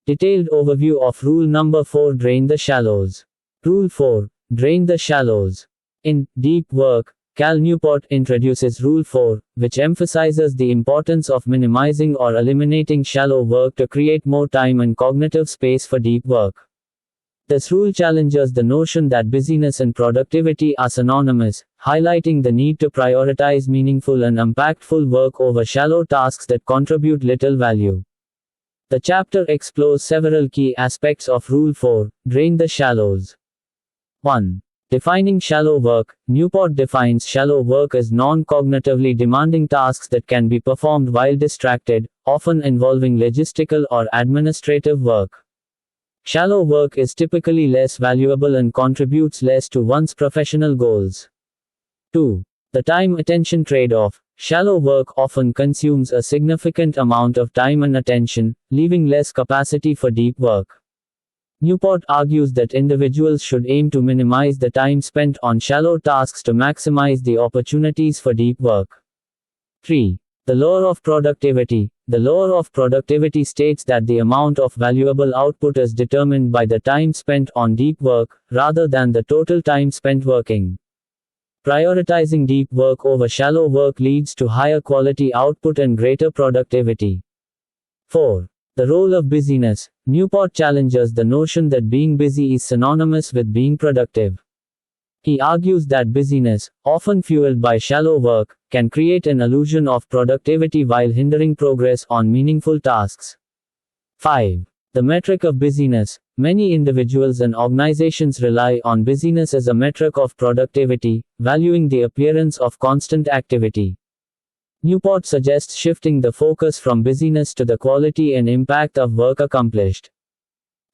Detailed overview of rule number 4: Drain the shallows. Rule 4: Drain the shallows. In Deep Work, Cal Newport introduces Rule 4, which emphasizes the importance of minimizing or eliminating shallow work to create more time and cognitive space for deep work. This rule challenges the notion that busyness and productivity are synonymous, highlighting the need to prioritize meaningful and impactful work over shallow tasks that contribute little value. The chapter explores several key aspects of Rule 4, Drain the shallows. 1. Defining shallow work. Newport defines shallow work as non-cognitively demanding tasks that can be performed while distracted, often involving logistical or administrative work. Shallow work is typically less valuable and contributes less to one's professional goals. 2. The time-attention trade-off. Shallow work often consumes a significant amount of time and attention, leaving less capacity for deep work. Newport argues that individuals should aim to minimize the time spent on shallow tasks to maximize the opportunities for deep work. 3. The law of productivity. The law of productivity states that the amount of valuable output is determined by the time spent on deep work, rather than the total time spent working. Prioritizing deep work over shallow work leads to higher quality output and greater productivity. 4. The role of busyness. Newport challenges the notion that being busy is synonymous with being productive. He argues that busyness, often fueled by shallow work, can create an illusion of productivity while hindering progress on meaningful tasks. 5. The metric of busyness. Many individuals and organizations rely on busyness as a metric of productivity, valuing the appearance of constant activity. Newport suggests shifting the focus from busyness to the quality and impact of work accomplished.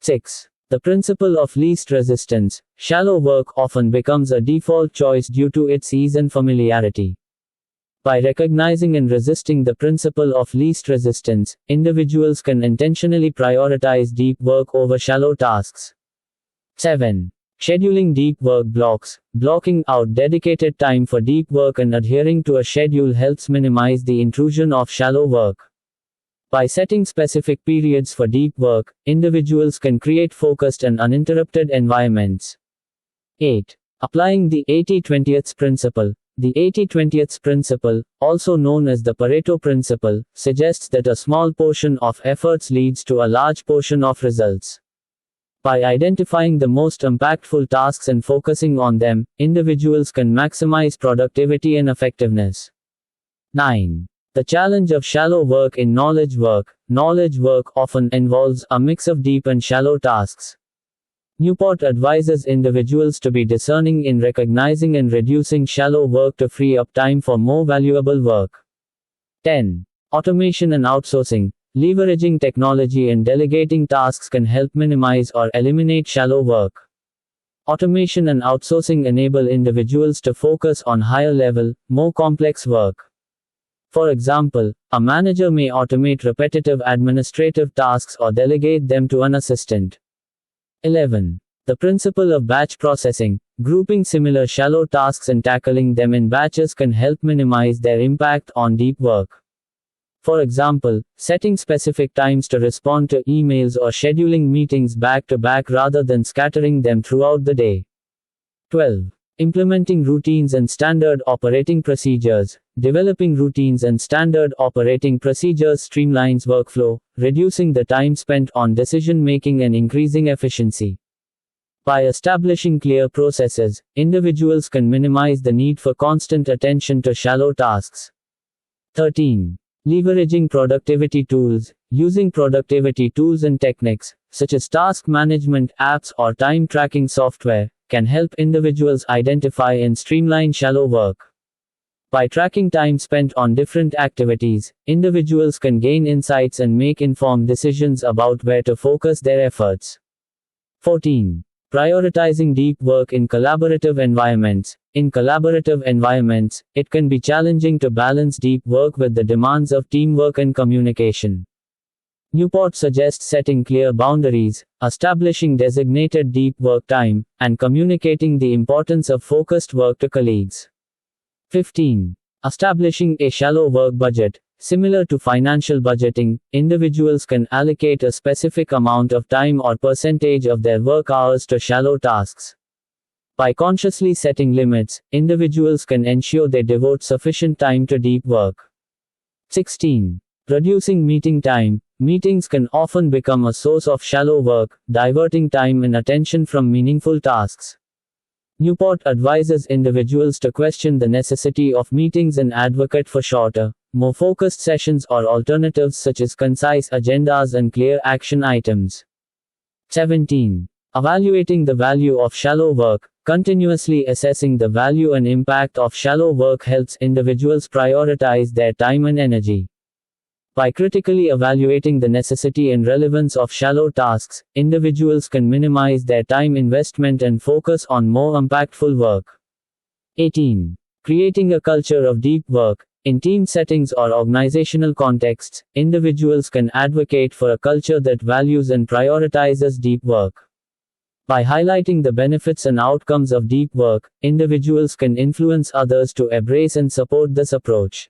6. The principle of least resistance. Shallow work often becomes a default choice due to its ease and familiarity. By recognizing and resisting the principle of least resistance, individuals can intentionally prioritize deep work over shallow tasks. 7. Scheduling deep work blocks. Blocking out dedicated time for deep work and adhering to a schedule helps minimize the intrusion of shallow work. By setting specific periods for deep work, individuals can create focused and uninterrupted environments. 8. Applying the 80-20 principle. The 80-20 principle, also known as the Pareto principle, suggests that a small portion of efforts leads to a large portion of results. By identifying the most impactful tasks and focusing on them, individuals can maximize productivity and effectiveness. 9. The challenge of shallow work in knowledge work. Knowledge work often involves a mix of deep and shallow tasks. Newport advises individuals to be discerning in recognizing and reducing shallow work to free up time for more valuable work. 10. Automation and outsourcing. Leveraging technology and delegating tasks can help minimize or eliminate shallow work. Automation and outsourcing enable individuals to focus on higher level, more complex work. For example, a manager may automate repetitive administrative tasks or delegate them to an assistant. 11. The principle of batch processing. Grouping similar shallow tasks and tackling them in batches can help minimize their impact on deep work. For example, setting specific times to respond to emails or scheduling meetings back to back rather than scattering them throughout the day. 12. Implementing routines and standard operating procedures. Developing routines and standard operating procedures streamlines workflow, reducing the time spent on decision making and increasing efficiency. By establishing clear processes, individuals can minimize the need for constant attention to shallow tasks. 13. Leveraging productivity tools. Using productivity tools and techniques, such as task management apps or time tracking software, can help individuals identify and streamline shallow work. By tracking time spent on different activities, individuals can gain insights and make informed decisions about where to focus their efforts. 14. Prioritizing deep work in collaborative environments. In collaborative environments, it can be challenging to balance deep work with the demands of teamwork and communication. Newport suggests setting clear boundaries, establishing designated deep work time, and communicating the importance of focused work to colleagues. 15. Establishing a shallow work budget. Similar to financial budgeting, individuals can allocate a specific amount of time or percentage of their work hours to shallow tasks. By consciously setting limits, individuals can ensure they devote sufficient time to deep work. 16. Reducing meeting time. Meetings can often become a source of shallow work, diverting time and attention from meaningful tasks. Newport advises individuals to question the necessity of meetings and advocate for shorter, more focused sessions or alternatives such as concise agendas and clear action items. 17. Evaluating the value of shallow work. Continuously assessing the value and impact of shallow work helps individuals prioritize their time and energy. By critically evaluating the necessity and relevance of shallow tasks, individuals can minimize their time investment and focus on more impactful work. 18. Creating a culture of deep work. In team settings or organizational contexts, individuals can advocate for a culture that values and prioritizes deep work. By highlighting the benefits and outcomes of deep work, individuals can influence others to embrace and support this approach.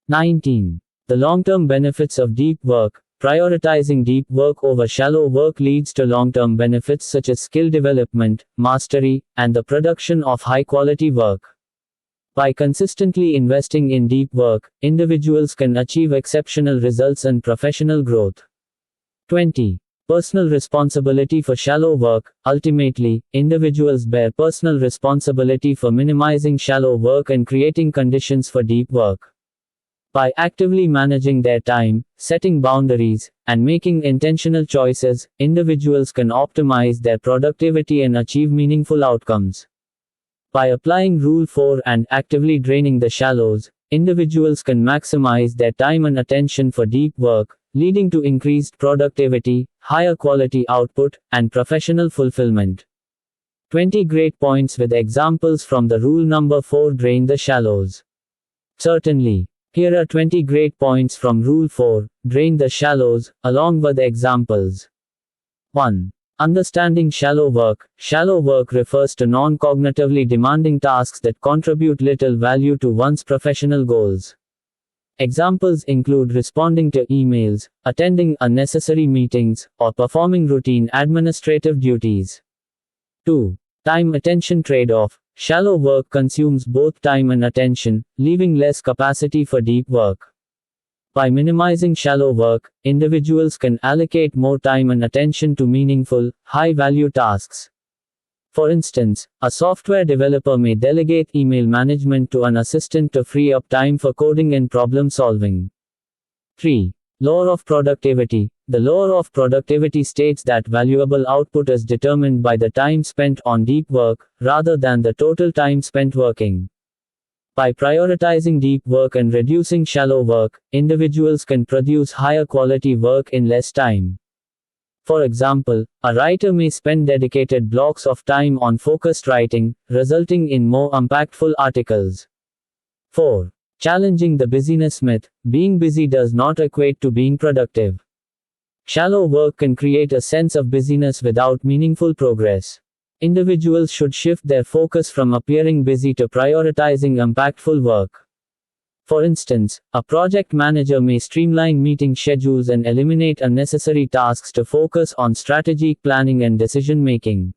19. The long-term benefits of deep work. Prioritizing deep work over shallow work leads to long-term benefits such as skill development, mastery, and the production of high-quality work. By consistently investing in deep work, individuals can achieve exceptional results and professional growth. 20. Personal responsibility for shallow work. Ultimately, individuals bear personal responsibility for minimizing shallow work and creating conditions for deep work. By actively managing their time, setting boundaries, and making intentional choices, individuals can optimize their productivity and achieve meaningful outcomes. By applying Rule 4 and actively draining the shallows, individuals can maximize their time and attention for deep work, leading to increased productivity, higher quality output, and professional fulfillment. 20 great points with examples from the rule number 4. Drain the shallows. Certainly. Here are 20 great points from Rule 4, Drain the Shallows, along with examples. 1. Understanding shallow work. Shallow work refers to non-cognitively demanding tasks that contribute little value to one's professional goals. Examples include responding to emails, attending unnecessary meetings, or performing routine administrative duties. 2. Time-attention trade-off. Shallow work consumes both time and attention, leaving less capacity for deep work. By minimizing shallow work, individuals can allocate more time and attention to meaningful, high-value tasks. For instance, a software developer may delegate email management to an assistant to free up time for coding and problem solving. 3. Law of productivity. The law of productivity states that valuable output is determined by the time spent on deep work, rather than the total time spent working. By prioritizing deep work and reducing shallow work, individuals can produce higher quality work in less time. For example, a writer may spend dedicated blocks of time on focused writing, resulting in more impactful articles. 4. Challenging the busyness myth. Being busy does not equate to being productive. Shallow work can create a sense of busyness without meaningful progress. Individuals should shift their focus from appearing busy to prioritizing impactful work. For instance, a project manager may streamline meeting schedules and eliminate unnecessary tasks to focus on strategic planning and decision making.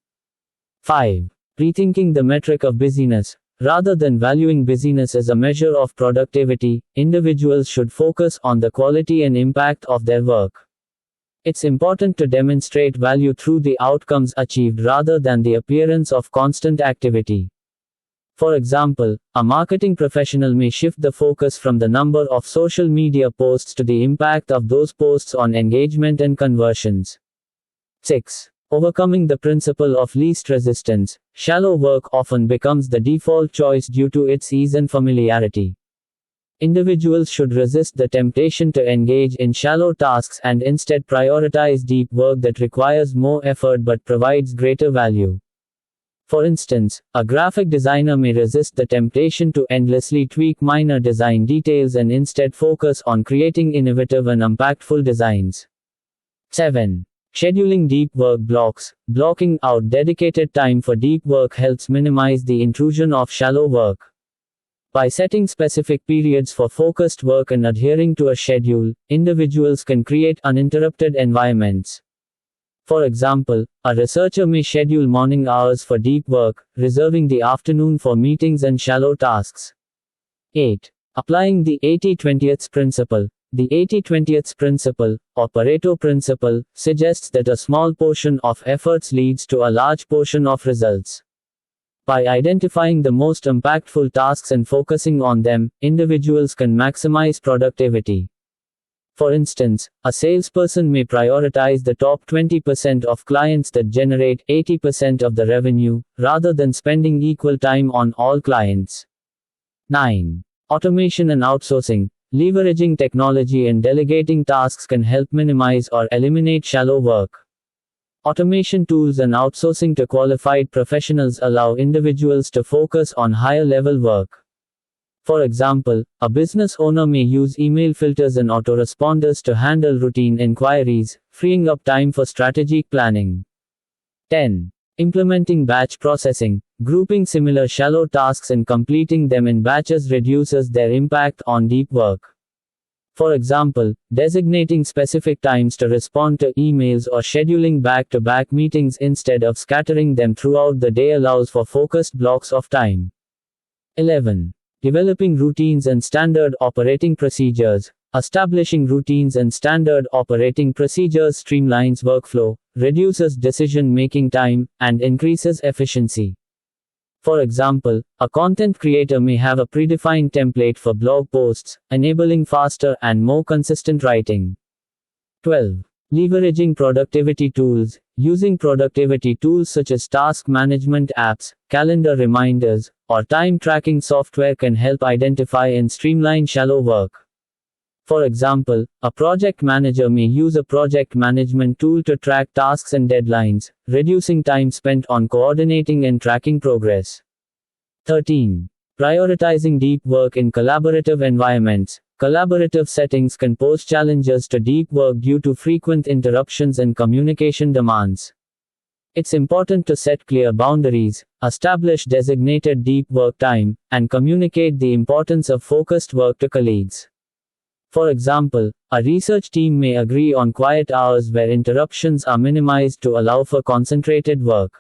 5. Rethinking the metric of busyness. Rather than valuing busyness as a measure of productivity, individuals should focus on the quality and impact of their work. It's important to demonstrate value through the outcomes achieved rather than the appearance of constant activity. For example, a marketing professional may shift the focus from the number of social media posts to the impact of those posts on engagement and conversions. 6. Overcoming the principle of least resistance. Shallow work often becomes the default choice due to its ease and familiarity. Individuals should resist the temptation to engage in shallow tasks and instead prioritize deep work that requires more effort but provides greater value. For instance, a graphic designer may resist the temptation to endlessly tweak minor design details and instead focus on creating innovative and impactful designs. 7. Scheduling deep work blocks. Blocking out dedicated time for deep work helps minimize the intrusion of shallow work. By setting specific periods for focused work and adhering to a schedule, individuals can create uninterrupted environments. For example, a researcher may schedule morning hours for deep work, reserving the afternoon for meetings and shallow tasks. 8. Applying the 80-20 principle. The 80-20 principle, or Pareto principle, suggests that a small portion of efforts leads to a large portion of results. By identifying the most impactful tasks and focusing on them, individuals can maximize productivity. For instance, a salesperson may prioritize the top 20% of clients that generate 80% of the revenue, rather than spending equal time on all clients. 9. Automation and outsourcing. Leveraging technology and delegating tasks can help minimize or eliminate shallow work. Automation tools and outsourcing to qualified professionals allow individuals to focus on higher-level work. For example, a business owner may use email filters and autoresponders to handle routine inquiries, freeing up time for strategic planning. 10. Implementing batch processing. Grouping similar shallow tasks and completing them in batches reduces their impact on deep work. For example, designating specific times to respond to emails or scheduling back-to-back meetings instead of scattering them throughout the day allows for focused blocks of time. 11. Developing routines and standard operating procedures. Establishing routines and standard operating procedures streamlines workflow, reduces decision-making time, and increases efficiency. For example, a content creator may have a predefined template for blog posts, enabling faster and more consistent writing. 12. Leveraging productivity tools. Using productivity tools such as task management apps, calendar reminders, or time tracking software can help identify and streamline shallow work. For example, a project manager may use a project management tool to track tasks and deadlines, reducing time spent on coordinating and tracking progress. 13. Prioritizing deep work in collaborative environments. Collaborative settings can pose challenges to deep work due to frequent interruptions and communication demands. It's important to set clear boundaries, establish designated deep work time, and communicate the importance of focused work to colleagues. For example, a research team may agree on quiet hours where interruptions are minimized to allow for concentrated work.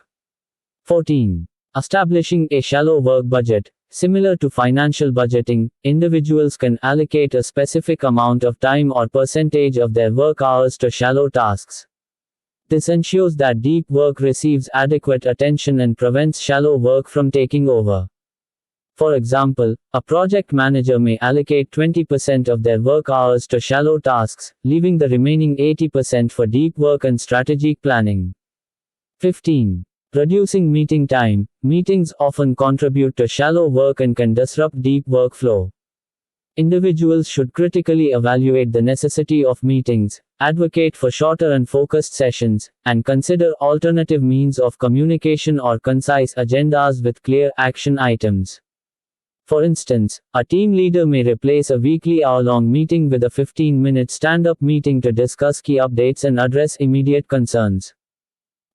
14. Establishing a shallow work budget. Similar to financial budgeting, individuals can allocate a specific amount of time or percentage of their work hours to shallow tasks. This ensures that deep work receives adequate attention and prevents shallow work from taking over. For example, a project manager may allocate 20% of their work hours to shallow tasks, leaving the remaining 80% for deep work and strategic planning. 15. Reducing meeting time. Meetings often contribute to shallow work and can disrupt deep workflow. Individuals should critically evaluate the necessity of meetings, advocate for shorter and focused sessions, and consider alternative means of communication or concise agendas with clear action items. For instance, a team leader may replace a weekly hour-long meeting with a 15-minute stand-up meeting to discuss key updates and address immediate concerns.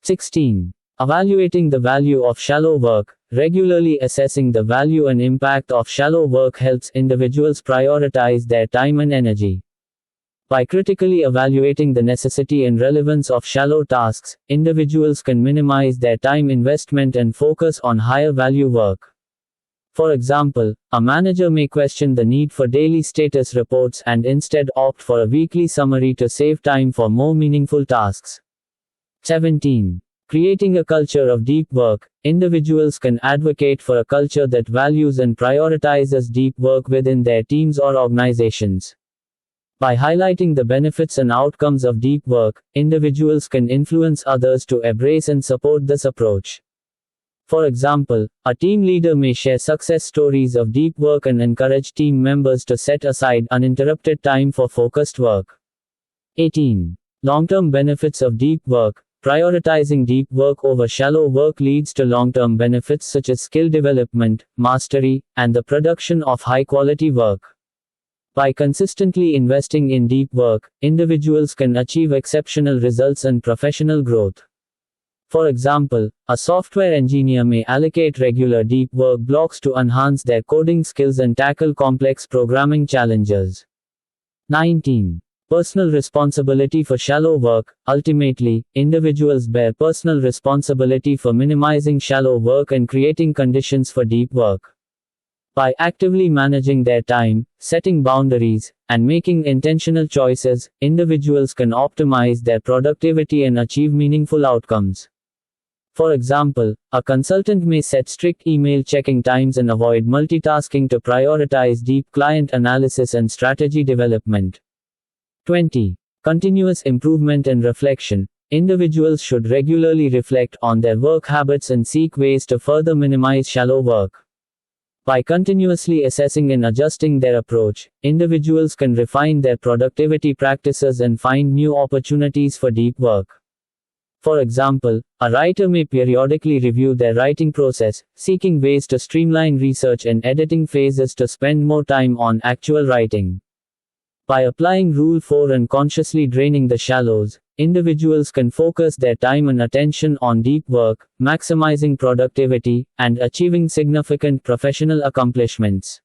16. Evaluating the value of shallow work. Regularly assessing the value and impact of shallow work helps individuals prioritize their time and energy. By critically evaluating the necessity and relevance of shallow tasks, individuals can minimize their time investment and focus on higher value work. For example, a manager may question the need for daily status reports and instead opt for a weekly summary to save time for more meaningful tasks. 17. Creating a culture of deep work. Individuals can advocate for a culture that values and prioritizes deep work within their teams or organizations. By highlighting the benefits and outcomes of deep work, individuals can influence others to embrace and support this approach. For example, a team leader may share success stories of deep work and encourage team members to set aside uninterrupted time for focused work. 18. Long-term benefits of deep work. Prioritizing deep work over shallow work leads to long-term benefits such as skill development, mastery, and the production of high-quality work. By consistently investing in deep work, individuals can achieve exceptional results and professional growth. For example, a software engineer may allocate regular deep work blocks to enhance their coding skills and tackle complex programming challenges. 19. Personal responsibility for shallow work. Ultimately, individuals bear personal responsibility for minimizing shallow work and creating conditions for deep work. By actively managing their time, setting boundaries, and making intentional choices, individuals can optimize their productivity and achieve meaningful outcomes. For example, a consultant may set strict email checking times and avoid multitasking to prioritize deep client analysis and strategy development. 20. Continuous improvement and reflection. Individuals should regularly reflect on their work habits and seek ways to further minimize shallow work. By continuously assessing and adjusting their approach, individuals can refine their productivity practices and find new opportunities for deep work. For example, a writer may periodically review their writing process, seeking ways to streamline research and editing phases to spend more time on actual writing. By applying Rule 4 and consciously draining the shallows, individuals can focus their time and attention on deep work, maximizing productivity, and achieving significant professional accomplishments.